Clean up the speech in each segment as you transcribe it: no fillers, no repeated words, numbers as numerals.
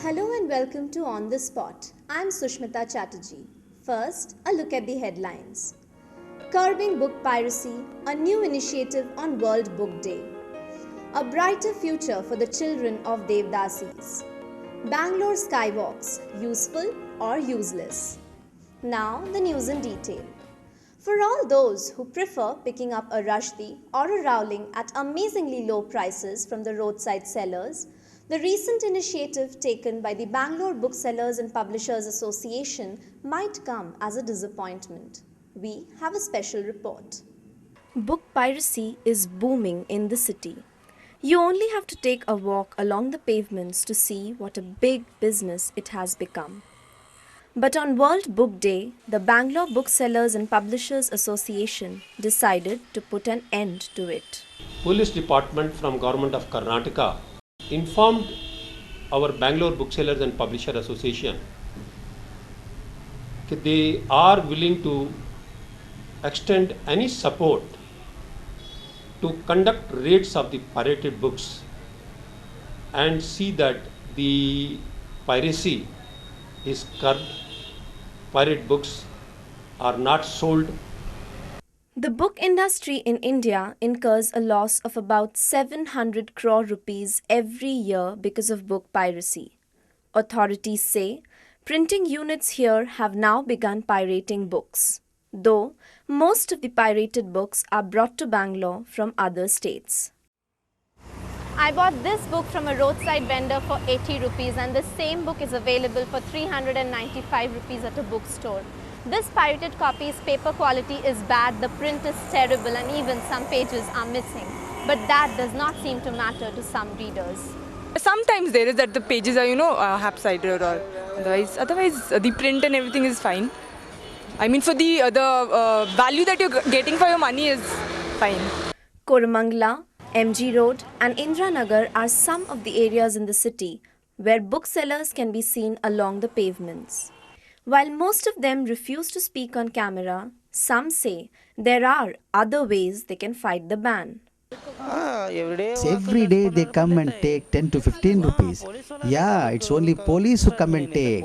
Hello and welcome to On the Spot. I'm Sushmita Chatterjee. First, a look at the headlines. Curbing Book Piracy, a new initiative on World Book Day. A brighter future for the children of Devdasis. Bangalore Skywalks, useful or useless? Now, the news in detail. For all those who prefer picking up a Rushdie or a Rowling at amazingly low prices from the roadside sellers, the recent initiative taken by the Bangalore Booksellers and Publishers Association might come as a disappointment. We have a special report. Book piracy is booming in the city. You only have to take a walk along the pavements to see what a big business it has become. But on World Book Day, the Bangalore Booksellers and Publishers Association decided to put an end to it. Police department from Government of Karnataka informed our Bangalore Booksellers and Publisher Association that they are willing to extend any support to conduct raids of the pirated books and see that the piracy is curbed, pirate books are not sold. The book industry in India incurs a loss of about 700 crore rupees every year because of book piracy. Authorities say printing units here have now begun pirating books, though most of the pirated books are brought to Bangalore from other states. I bought this book from a roadside vendor for 80 rupees and the same book is available for 395 rupees at a bookstore. This pirated copy's paper quality is bad, the print is terrible and even some pages are missing. But that does not seem to matter to some readers. Sometimes there is that the pages are, haphazard or otherwise the print and everything is fine. I mean for the value that you're getting for your money is fine. Koramangala, MG Road and Indira Nagar are some of the areas in the city where booksellers can be seen along the pavements. While most of them refuse to speak on camera, some say there are other ways they can fight the ban. Every day they come and take 10 to 15 rupees. Yeah, it's only police who come and take.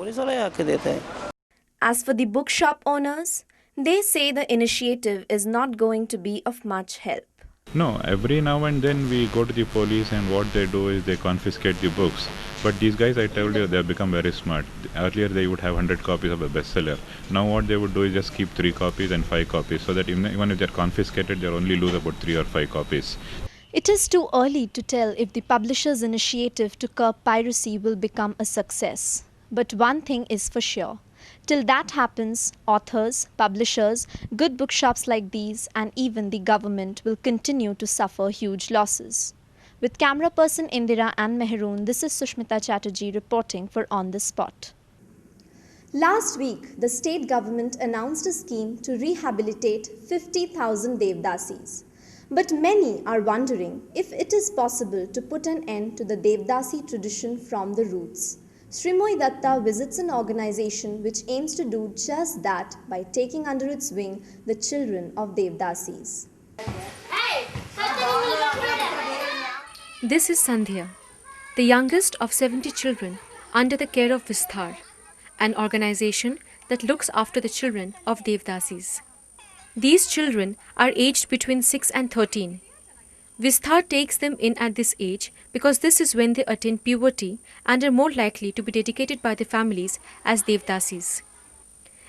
As for the bookshop owners, they say the initiative is not going to be of much help. No, every now and then we go to the police and what they do is they confiscate the books. But these guys, I told you, they have become very smart. Earlier they would have 100 copies of a bestseller. Now what they would do is just keep 3 copies and 5 copies so that even if they're confiscated, they'll only lose about 3 or 5 copies. It is too early to tell if the publishers' initiative to curb piracy will become a success. But one thing is for sure. Till that happens, authors, publishers, good bookshops like these and even the government will continue to suffer huge losses. With camera person Indira and Mehroon, this is Sushmita Chatterjee reporting for On the Spot. Last week, the state government announced a scheme to rehabilitate 50,000 Devdasis. But many are wondering if it is possible to put an end to the Devdasi tradition from the roots. Sreemoyee visits an organization which aims to do just that by taking under its wing the children of Devdasis. This is Sandhya, the youngest of 70 children under the care of Visthar, an organization that looks after the children of Devdasis. These children are aged between 6 and 13. Visthar takes them in at this age because this is when they attain puberty and are more likely to be dedicated by their families as Devdasis.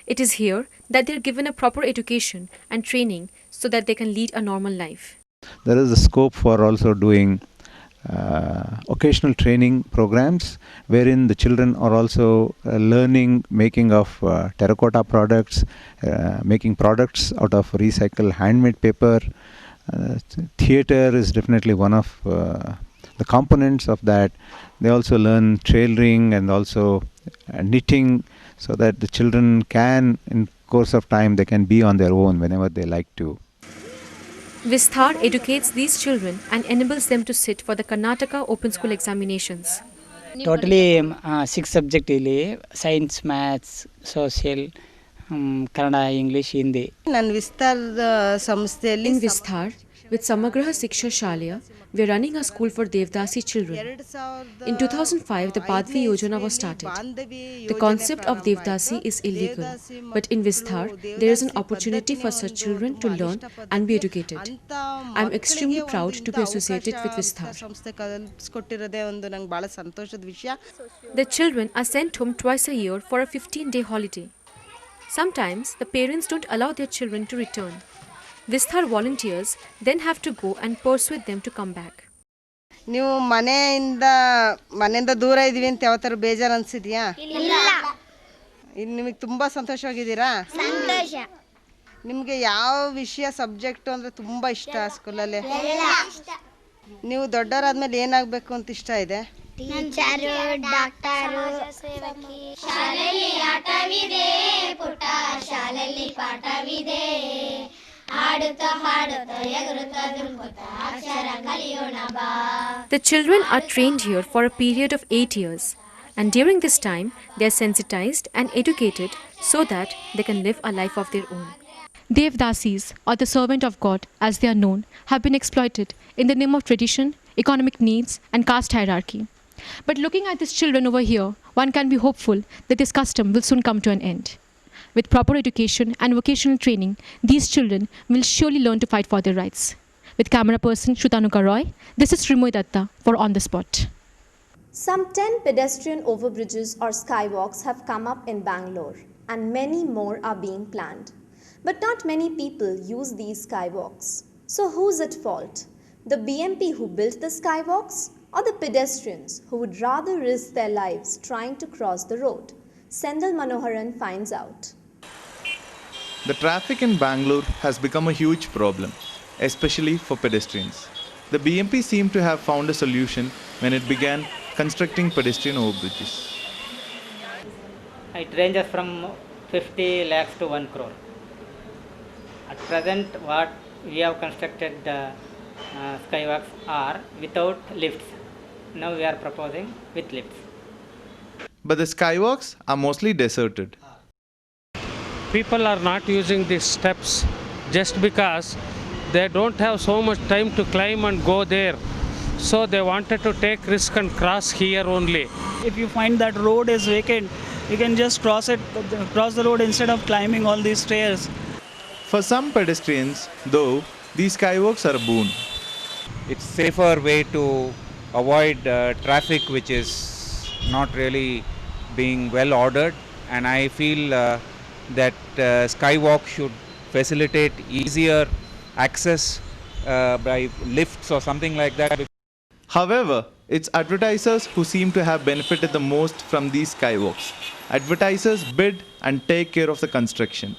It is here that they are given a proper education and training so that they can lead a normal life. There is a scope for also doing occasional training programs wherein the children are also learning making of terracotta products, making products out of recycled handmade paper. Theatre is definitely one of the components of that. They also learn tailoring and also knitting so that the children can, in course of time, they can be on their own whenever they like to. Visthar educates these children and enables them to sit for the Karnataka Open School examinations. Totally 6 subjects ಇಲ್ಲಿ science, maths, social, Kannada, English, Hindi. In Visthar, With Samagraha Siksha Shalaya, we are running a school for Devdasi children. In 2005, the Padvi Yojana was started. The concept of Devdasi is illegal, but in Visthar, there is an opportunity for such children to learn and be educated. I am extremely proud to be associated with Visthar. The children are sent home twice a year for a 15-day holiday. Sometimes the parents don't allow their children to return. Visthar volunteers then have to go and persuade them to come back. ನೀವು ಮನೆಯಿಂದ ದೂರ ಇದೀವಿ ಅಂತ ಯಾವತ್ತಾರ ಬೇಜಾರು ಅನ್ಸಿದ್ಯಾ? ಇಲ್ಲ. ಇನ್ನು ನಿಮಗೆ ತುಂಬಾ ಸಂತೋಷವಾಗಿದ್ದೀರಾ? ಸಂತೋಷ. ನಿಮಗೆ ಯಾವ ವಿಷಯ ಸಬ್ಜೆಕ್ಟ್ ಅಂದ್ರೆ ತುಂಬಾ ಇಷ್ಟ ಸ್ಕೂಲಲ್ಲಿ? ಎಲ್ಲ ಇಷ್ಟ. ನೀವು ದೊಡ್ಡವರಾದ್ಮೇಲೆ ಏನಾಗಬೇಕು ಅಂತ ಇಷ್ಟ ಇದೆ? ಟೀಚರು, ಡಾಕ್ಟರು, ಸೇವಕಿ. ಶಾಲೆಯಲ್ಲಿ ಆಟವಿದೆ ಪುಟ್ಟ, ಶಾಲೆಯಲ್ಲಿ ಪಾಠವಿದೆ. The children are trained here for a period of 8 years, and during this time they are sensitized and educated so that they can live a life of their own. Devdasis, or the servant of God as they are known, have been exploited in the name of tradition, economic needs and caste hierarchy. But looking at these children over here, one can be hopeful that this custom will soon come to an end. With proper education and vocational training, these children will surely learn to fight for their rights. With camera person Sutanuka Roy, this is Sreemoyee for On the Spot. Some 10 pedestrian overbridges or skywalks have come up in Bangalore, and many more are being planned. But not many people use these skywalks. So who's at fault? The BMP who built the skywalks, or the pedestrians who would rather risk their lives trying to cross the road? Senthil finds out. The traffic in Bangalore has become a huge problem, especially for pedestrians. The BMP seemed to have found a solution when it began constructing pedestrian overbridges. It ranges from 50 lakhs to 1 crore. At present, what we have constructed the skywalks are without lifts. Now we are proposing with lifts. But the skywalks are mostly deserted. People are not using these steps just because they don't have so much time to climb and go there. So they wanted to take risk and cross here only. If you find that road is vacant, you can just cross the road instead of climbing all these stairs. For some pedestrians, though, these skywalks are a boon. It's safer way to avoid traffic which is not really being well ordered, and I feel that skywalk should facilitate easier access by lifts or something like that. However, it's advertisers who seem to have benefited the most from these skywalks. Advertisers bid and take care of the construction.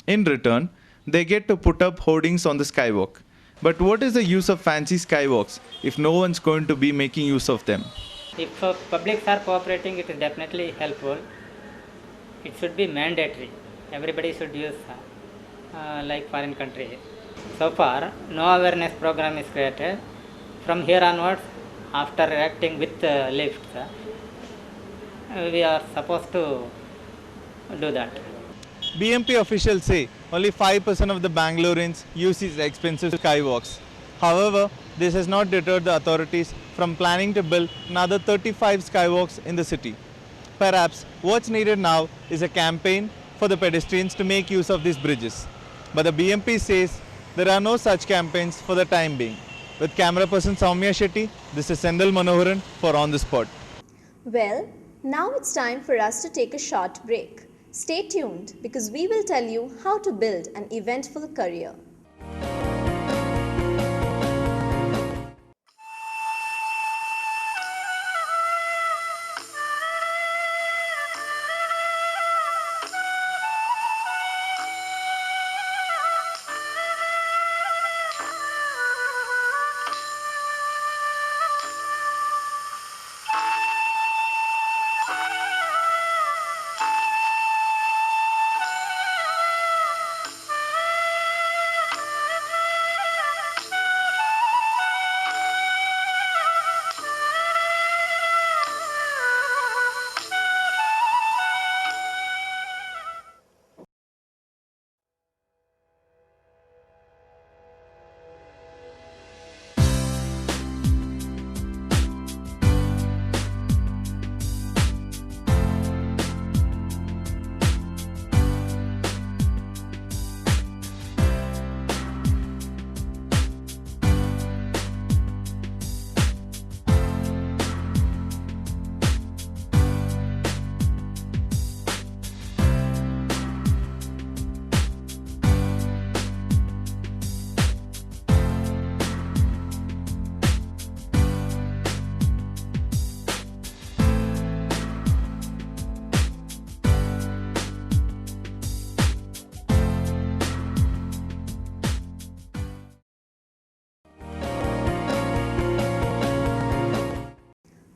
In return, they get to put up hoardings on the skywalk. But what is the use of fancy skywalks if no one's going to be making use of them? If publics are cooperating, it is definitely helpful. It should be mandatory. Everybody should use like foreign countries. So far, no awareness program is created. From here onwards, after acting with lifts, we are supposed to do that. BMP officials say only 5% of the Bangaloreans use these expensive skywalks. However, this has not deterred the authorities from planning to build another 35 skywalks in the city. Perhaps what's needed now is a campaign for the pedestrians to make use of these bridges. But the BMP says there are no such campaigns for the time being. With camera person Soumya, this is Senthil for On the Spot. Well, now it's time for us to take a short break. Stay tuned because we will tell you how to build an eventful career.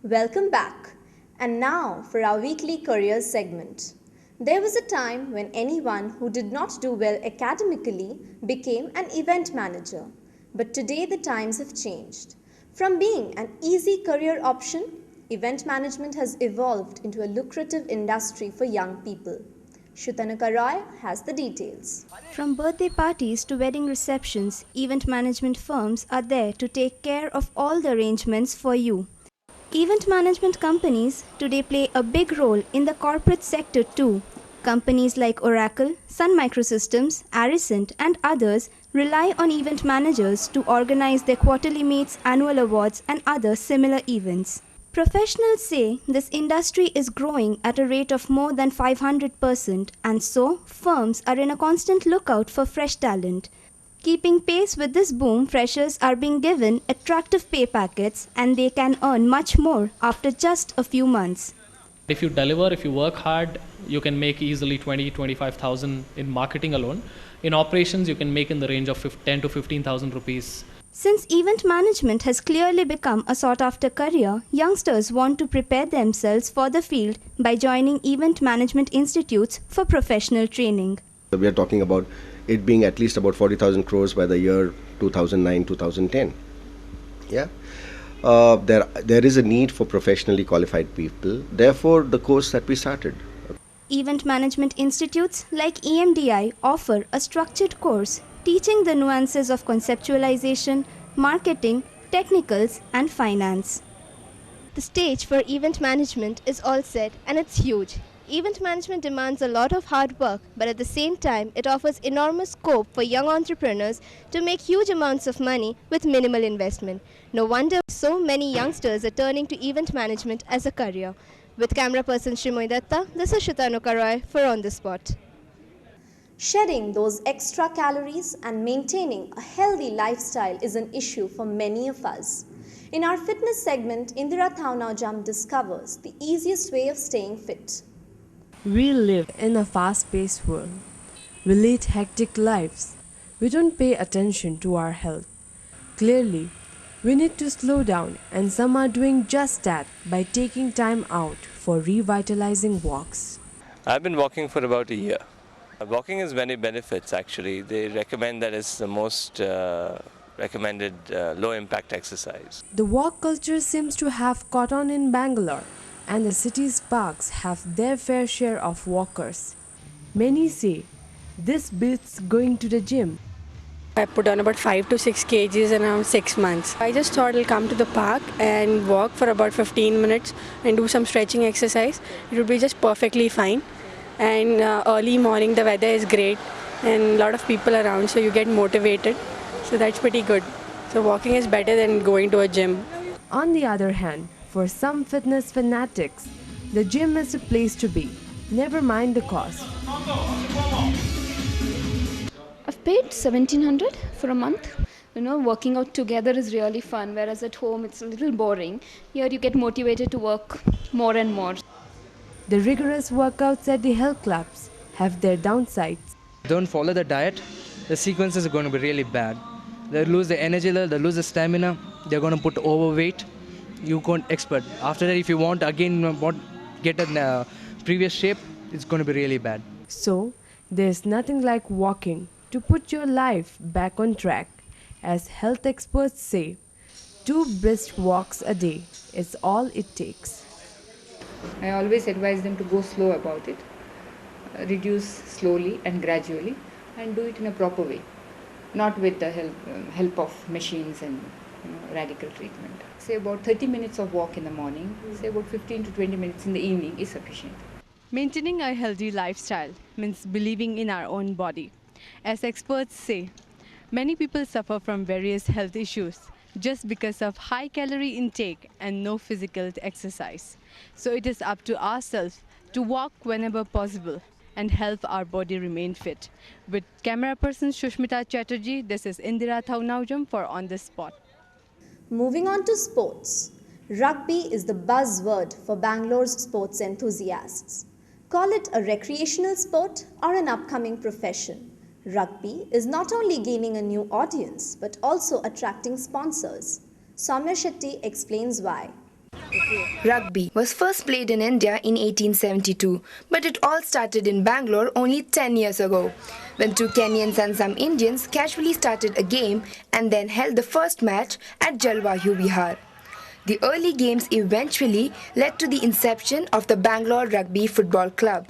Welcome back. And now for our weekly careers segment. There was a time when anyone who did not do well academically became an event manager. But today the times have changed. From being an easy career option, event management has evolved into a lucrative industry for young people. Sutanuka has the details. From birthday parties to wedding receptions, event management firms are there to take care of all the arrangements for you. Event management companies today play a big role in the corporate sector too. Companies like Oracle, Sun Microsystems, Aricent, and others rely on event managers to organize their quarterly meets, annual awards, and other similar events. Professionals say this industry is growing at a rate of more than 500%, and so firms are in a constant lookout for fresh talent. Keeping pace with this boom, freshers are being given attractive pay packets and they can earn much more after just a few months. If you deliver, if you work hard, you can make easily 20-25,000 in marketing alone. In operations, you can make in the range of 10 to 15,000 rupees. Since event management has clearly become a sought-after career, youngsters want to prepare themselves for the field by joining event management institutes for professional training. We are talking about it being at least about 40,000 crores by the year 2009-2010. Yeah. There is a need for professionally qualified people. Therefore, the course that we started. Event management institutes like EMDI offer a structured course teaching the nuances of conceptualization, marketing, technicals, and finance. The stage for event management is all set and it's huge. Event management demands a lot of hard work, but at the same time, it offers enormous scope for young entrepreneurs to make huge amounts of money with minimal investment. No wonder so many youngsters are turning to event management as a career. With camera person Sreemoyee, this is Sutanuka for On The Spot. Shedding those extra calories and maintaining a healthy lifestyle is an issue for many of us. In our fitness segment, Indira discovers the easiest way of staying fit. We live in a fast-paced world. We lead hectic lives. We don't pay attention to our health. Clearly, we need to slow down, and some are doing just that by taking time out for revitalizing walks. I've been walking for about a year. Walking has many benefits actually. They recommend that it's the most recommended low-impact exercise. The walk culture seems to have caught on in Bangalore, and the city's parks have their fair share of walkers. Many say this beats going to the gym. I put on about 5 to 6 kgs in around 6 months. I just thought I'll come to the park and walk for about 15 minutes and do some stretching exercise. It would be just perfectly fine. And early morning the weather is great and a lot of people around, so you get motivated. So that's pretty good. So walking is better than going to a gym. On the other hand, for some fitness fanatics, the gym is the place to be. Never mind the cost. I've paid 1,700 for a month. Working out together is really fun, whereas at home it's a little boring. Here you get motivated to work more and more. The rigorous workouts at the health clubs have their downsides. Don't follow the diet, the sequences are going to be really bad. They'll lose the energy level, they'll lose the stamina, they're going to put overweight. You can't expert. After that, if you want again get a previous shape, it's going to be really bad. So, there's nothing like walking to put your life back on track. As health experts say, 2 brisk walks a day is all it takes. I always advise them to go slow about it, reduce slowly and gradually, and do it in a proper way, not with the help of machines and radical treatment. Say about 30 minutes of walk in the morning, say about 15 to 20 minutes in the evening is sufficient. Maintaining a healthy lifestyle means believing in our own body. As experts say, many people suffer from various health issues just because of high calorie intake and no physical exercise. So it is up to ourselves to walk whenever possible and help our body remain fit. With camera person Sushmita Chatterjee, this is Indira for On The Spot. Moving on to sports. Rugby is the buzzword for Bangalore's sports enthusiasts. Call it a recreational sport or an upcoming profession. Rugby is not only gaining a new audience but also attracting sponsors. Soumya explains why. Rugby was first played in India in 1872, but it all started in Bangalore only 10 years ago, when two Kenyans and some Indians casually started a game and then held the first match at Jalvayu Vihar. The early games eventually led to the inception of the Bangalore Rugby Football Club.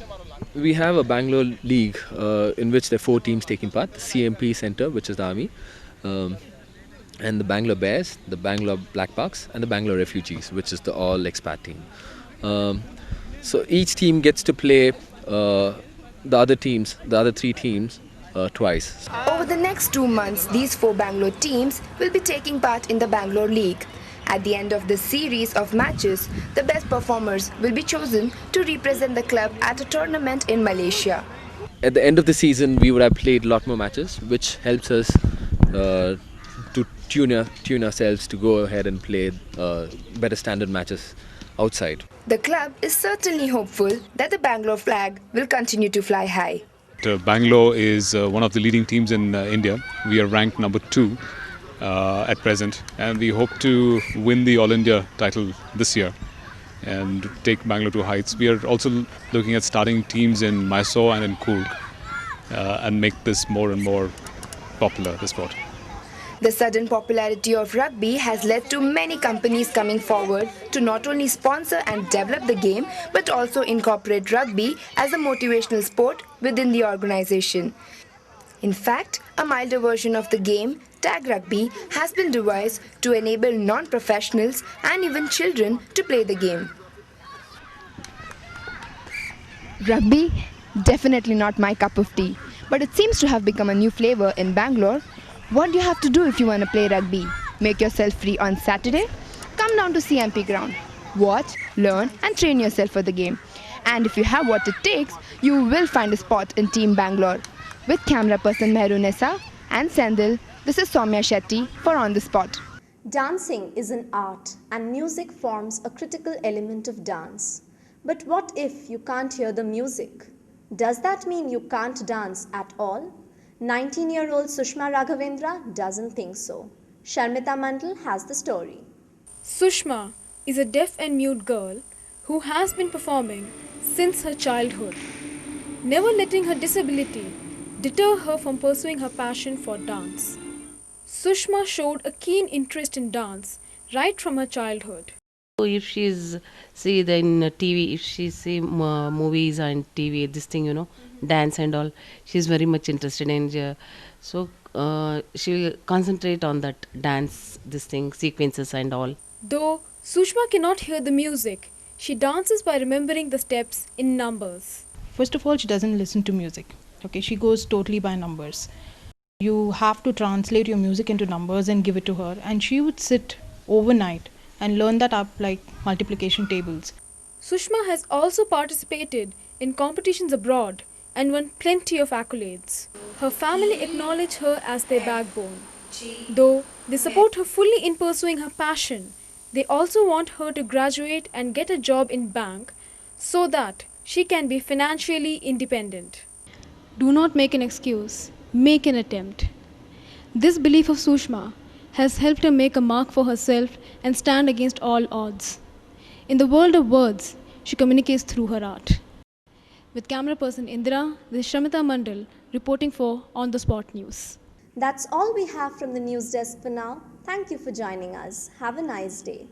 We have a Bangalore league in which there are 4 teams taking part: the CMP Centre, which is the army, and the Bangalore Bears, the Bangalore Black Bucks, and the Bangalore Refugees, which is the all expat team. So each team gets to play the other 3 teams twice. Over the next 2 months, these 4 Bangalore teams will be taking part in the Bangalore League. At the end of this series of matches, the best performers will be chosen to represent the club at a tournament in Malaysia. At the end of the season, we would have played a lot more matches, which helps us to tune ourselves to go ahead and play better standard matches outside. The club is certainly hopeful that the Bangalore flag will continue to fly high. Bangalore is one of the leading teams in India. We are ranked number 2 at present, and we hope to win the All India title this year and take Bangalore to heights. We are also looking at starting teams in Mysore and in Coorg and make this more and more popular, the sport. The sudden popularity of rugby has led to many companies coming forward to not only sponsor and develop the game, but also incorporate rugby as a motivational sport within the organization. In fact, a milder version of the game, tag rugby, has been devised to enable non-professionals and even children to play the game. Rugby? Definitely not my cup of tea, but it seems to have become a new flavor in Bangalore. What do you have to do if you want to play rugby? Make yourself free on Saturday? Come down to CMP ground. Watch, learn and train yourself for the game. And if you have what it takes, you will find a spot in Team Bangalore. With camera person Mehroon and Senthil, this is Soumya Shetty for On The Spot. Dancing is an art and music forms a critical element of dance. But what if you can't hear the music? Does that mean you can't dance at all? 19-year-old Sushma Raghavendra doesn't think so. Sharmita Mandal has the story. Sushma is a deaf and mute girl who has been performing since her childhood, never letting her disability deter her from pursuing her passion for dance. Sushma showed a keen interest in dance right from her childhood. If she's see the in TV, if she see movies and TV, this thing, dance and all, she's very much interested in. So she will concentrate on that dance, this thing, sequences and all. Though Sushma cannot hear the music, she dances by remembering the steps in numbers. First of all, she doesn't listen to music. Okay, she goes totally by numbers. You have to translate your music into numbers and give it to her, and she would sit overnight and learn that up like multiplication tables. Sushma has also participated in competitions abroad and won plenty of accolades. Her family acknowledge her as their backbone. Though they support her fully in pursuing her passion, they also want her to graduate and get a job in bank so that she can be financially independent. Do not make an excuse, make an attempt. This belief of Sushma has helped her make a mark for herself and stand against all odds. In the world of words, she communicates through her art. With camera person Indira, this is Sharmita Mandal reporting for On The Spot News. That's all we have from the news desk for now. Thank you for joining us. Have a nice day.